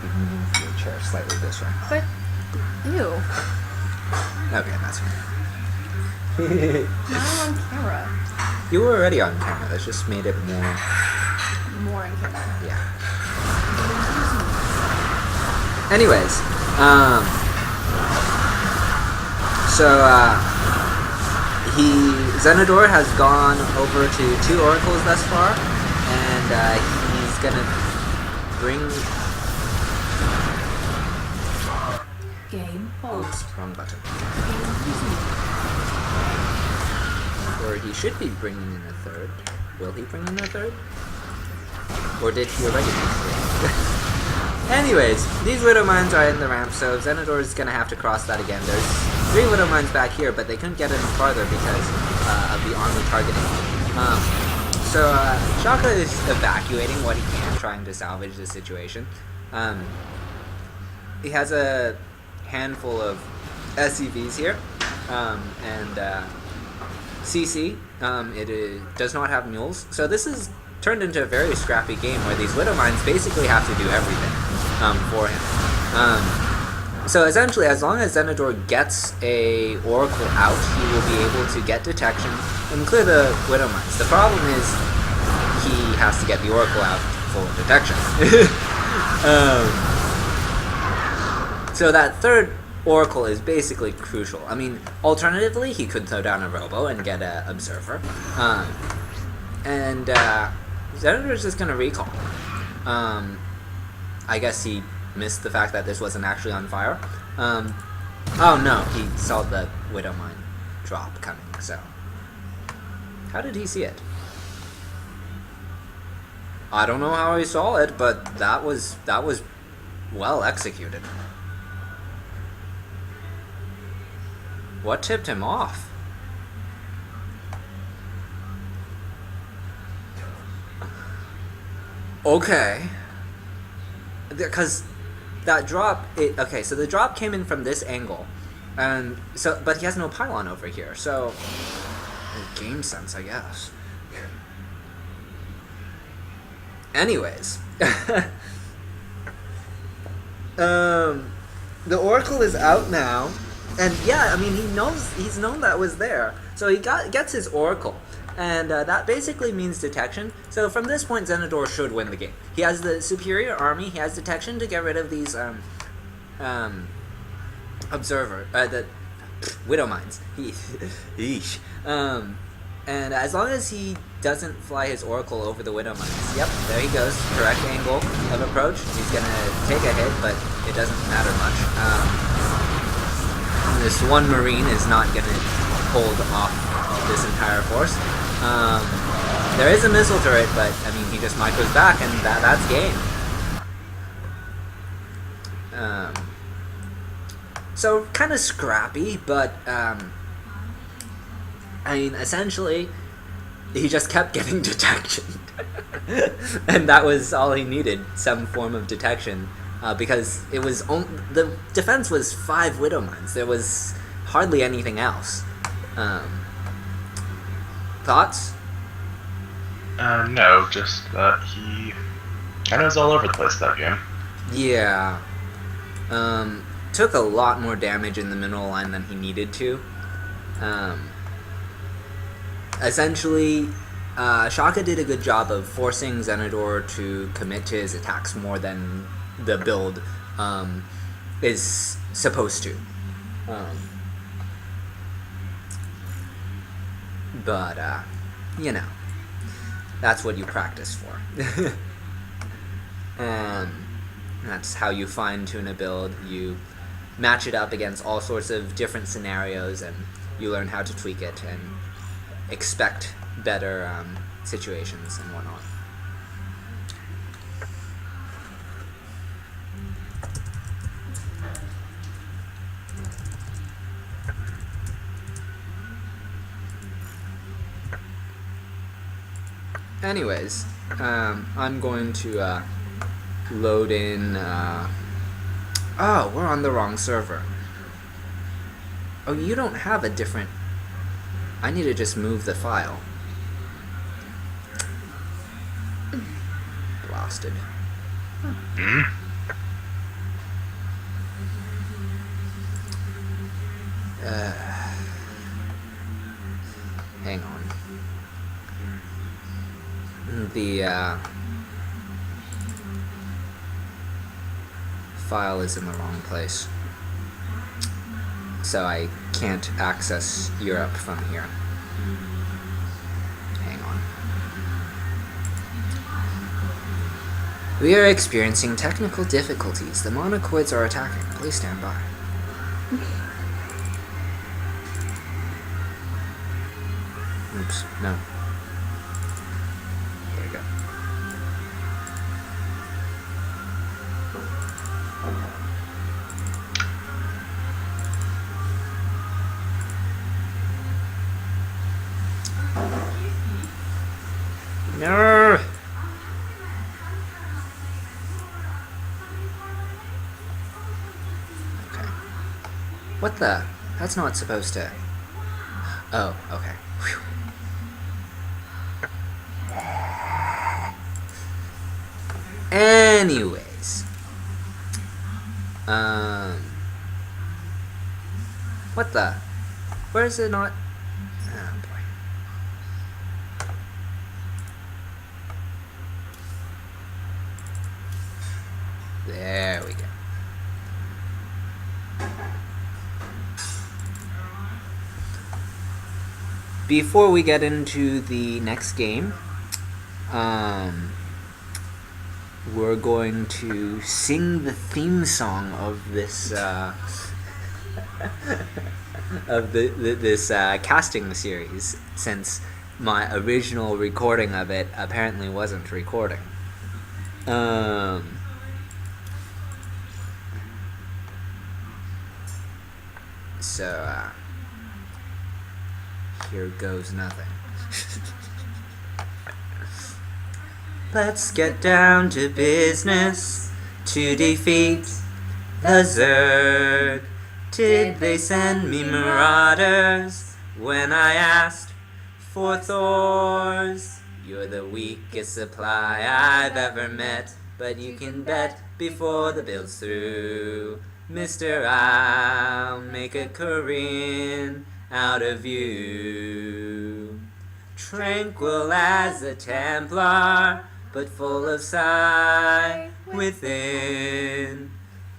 You can move your chair slightly this way. But, ew. Okay, that's fine. Now I'm on camera. You were already on camera. That just made it more. More on camera. Yeah. Anyways, Zenador has gone over to 2 oracles thus far, and he's gonna bring. Game paused. Wrong button. Or he should be bringing in a 3rd. Will he bring in a 3rd? Or did he already bring 3rd? Anyways, these Widow Mines are in the ramp, so Zenador is going to have to cross that again. There's 3 Widow Mines back here, but they couldn't get any farther because of the army targeting. Shaka is evacuating what he can, trying to salvage the situation. He has a handful of SCVs here, and CC, does not have mules, so this is turned into a very scrappy game where these Widow Mines basically have to do everything for him. So essentially, as long as Zenador gets a Oracle out, he will be able to get detection and clear the Widow Mines. The problem is he has to get the Oracle out for detection. So that 3rd Oracle is basically crucial. I mean, alternatively, he could throw down a Robo and get an Observer. Zenador's just going to recall. I guess he missed the fact that this wasn't actually on fire. Oh no, he saw the Widow Mine drop coming, so. How did he see it? I don't know how he saw it, but that was well executed. What tipped him off? Okay. Because that drop, okay, so the drop came in from this angle. And so, but he has no pylon over here, so game sense, I guess. Anyways. The Oracle is out now. And yeah, I mean, he's known that was there. So he gets his Oracle. And that basically means detection. So from this point, Zenador should win the game. He has the superior army. He has detection to get rid of these the Widow Mines. Yeesh. And as long as he doesn't fly his Oracle over the Widow Mines. Yep, there he goes. Correct angle of approach. He's going to take a hit, but it doesn't matter much. This one Marine is not going to hold off this entire force. There is a missile turret, but I mean, he just micros back, and that's game. So kind of scrappy, but I mean, essentially, he just kept getting detection, and that was all he needed, some form of detection, because it was the defense was 5 Widow Mines. There was hardly anything else. Thoughts? No, just that he kind of was all over the place that game. Yeah. Took a lot more damage in the middle line than he needed to. Essentially, Shaka did a good job of forcing Zenador to commit to his attacks more than the build is supposed to. But, you know, that's what you practice for. That's how you fine-tune a build. You match it up against all sorts of different scenarios, and you learn how to tweak it and expect better situations and whatnot. Anyways, I'm going to load in. Oh, we're on the wrong server. Oh, you don't have a different. I need to just move the file. Blasted. the file is in the wrong place. So I can't access Europe from here. Hang on. We are experiencing technical difficulties. The monocoids are attacking. Please stand by. Oops, no. There we go. No. Okay. What the? That's not supposed to. Oh, okay. Whew. Anyways. What the? Where is it not? Oh boy. There we go. Before we get into the next game, we're going to sing the theme song of this this casting series, since my original recording of it apparently wasn't recording. So here goes nothing. Let's get down to business to defeat the Zerg. Did they send me marauders when I asked for Thors? You're the weakest supply I've ever met, but you can bet before the build's through, Mister, I'll make a Korean out of you. Tranquil as a Templar, but full of sigh within.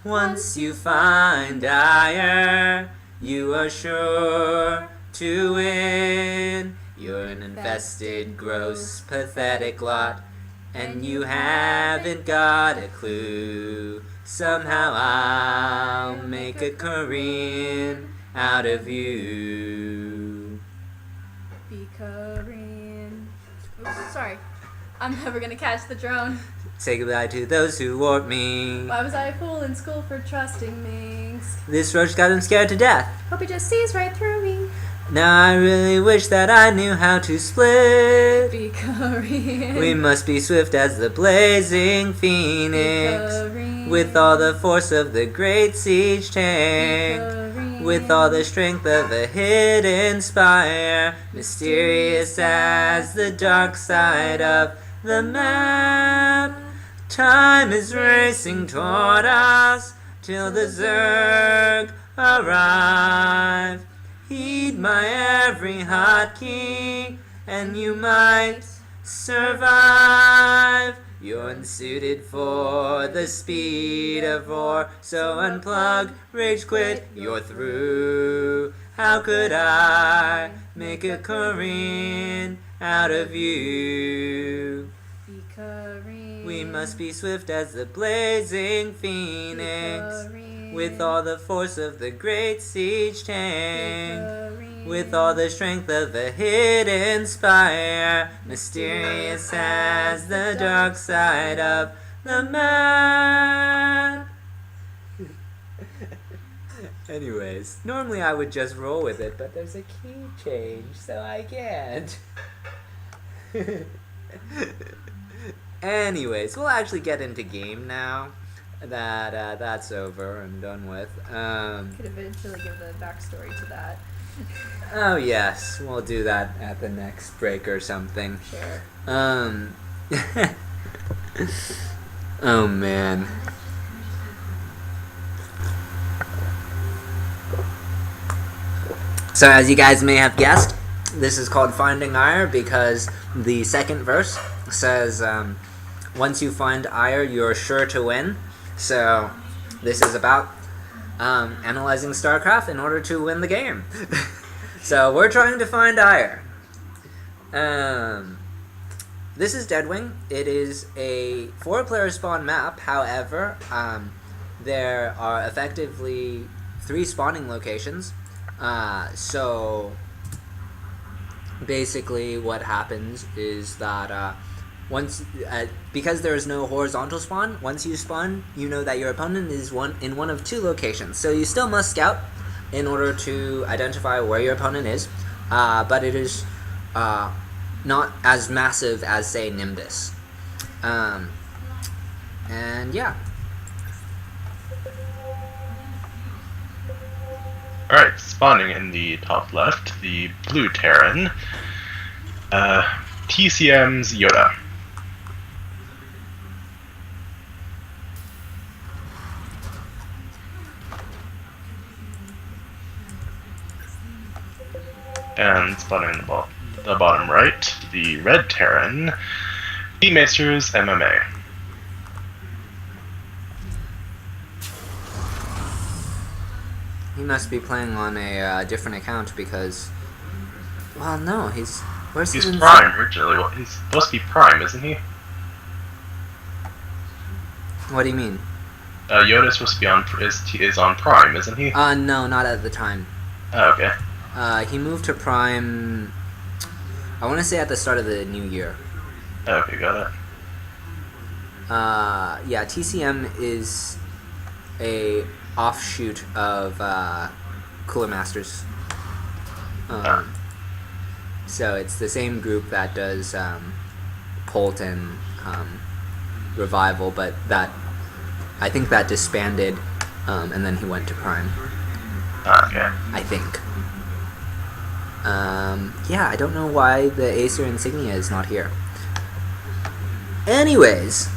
Once you find Aiur, you are sure to win. You're an infested, gross, pathetic lot, and you haven't got a clue. Somehow I'll make a Korean out of you. Be Korean. Oops, sorry. I'm never gonna catch the drone. Say goodbye to those who warped me. Why was I a fool in school for trusting Minx? This roach got him scared to death. Hope he just sees right through me. Now I really wish that I knew how to split. Be Korean. We must be swift as the blazing phoenix, with all the force of the great siege tank, with all the strength of a hidden spire, mysterious as the dark side of the map. Time is racing toward us till the Zerg arrive. Heed my every hotkey, and you might survive. You're unsuited for the speed of roar, so unplug, rage quit, you're through. How could I make a Korean out of you? Be Korean. We must be swift as the blazing phoenix, with all the force of the great siege tank, with all the strength of a hidden spire, mysterious as the dark side of the map. Anyways, normally I would just roll with it, but there's a key change, so I can't. Anyways, we'll actually get into game now that that's over and done with. Could eventually give the backstory to that. Oh yes, we'll do that at the next break or something. Sure. Oh man. So as you guys may have guessed, This is called Finding Aiur because the second verse says, once you find Aiur, you're sure to win. So this is about analyzing StarCraft in order to win the game. So we're trying to find Aiur. This is Deadwing. It is a 4-player spawn map. However, there are effectively 3 spawning locations. So basically what happens is that because there is no horizontal spawn, once you spawn, you know that your opponent is in one of 2 locations. So you still must scout in order to identify where your opponent is, but it is not as massive as, say, Nimbus. And yeah. Alright, spawning in the top left, the blue Terran, TCM's Yoda. And spawning in the bottom right, the red Terran, Maesters MMA. He must be playing on a different account because, well, no, he's Prime originally. Well, he's supposed to be Prime, isn't he? What do you mean? Yoda's supposed to be is on Prime, isn't he? No, not at the time. Oh, okay. He moved to Prime, I want to say at the start of the new year. Okay, got it. Yeah, TCM is a offshoot of Cooler Masters. So it's the same group that does Polt and Revival, but I think that disbanded, and then he went to Prime. Okay. I think. Yeah, I don't know why the Acer insignia is not here. Anyways,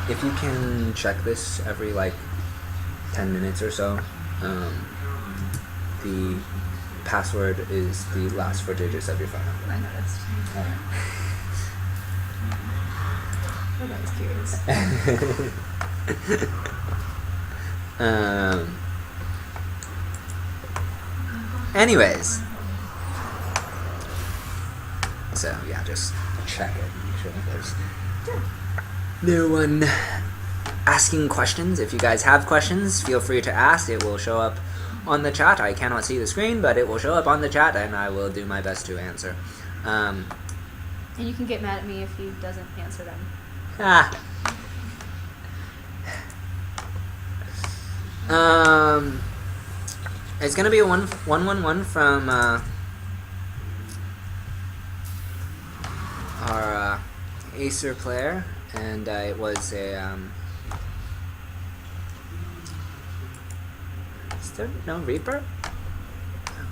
if you can check this every like 10 minutes or so, the password is the last 4 digits of your phone number. I noticed. Alright. Oh, that was curious. Anyways, so yeah, just check it. Make sure there's no one asking questions. If you guys have questions, feel free to ask. It will show up on the chat. I cannot see the screen, but it will show up on the chat, and I will do my best to answer. And you can get mad at me if he doesn't answer them. It's gonna be a 1-1-1 from our Acer player, and it was a is there no Reaper?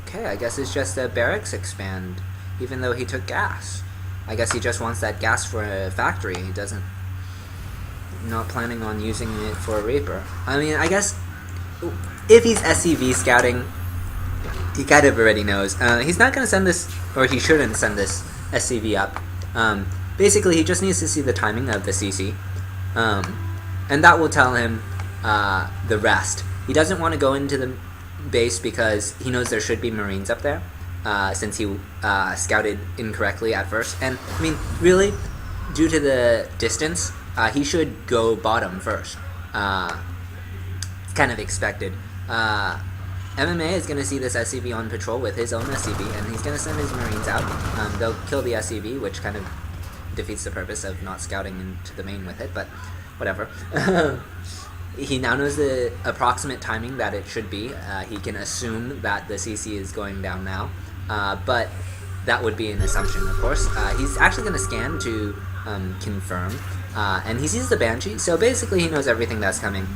Okay, I guess it's just a barracks expand, even though he took gas. I guess he just wants that gas for a factory. He doesn't, not planning on using it for a Reaper. I mean, I guess if he's SCV scouting, he kind of already knows. He's not going to send this, or he shouldn't send this SCV up. Basically, he just needs to see the timing of the CC, and that will tell him the rest. He doesn't want to go into the base because he knows there should be Marines up there, since he scouted incorrectly at first. And, I mean, really, due to the distance, he should go bottom first. It's kind of expected. MMA is going to see this SCV on patrol with his own SCV, and he's going to send his Marines out. They'll kill the SCV, which kind of defeats the purpose of not scouting into the main with it, but whatever. He now knows the approximate timing that it should be. He can assume that the CC is going down now, but that would be an assumption, of course. He's actually going to scan to confirm, and he sees the Banshee, so basically he knows everything that's coming.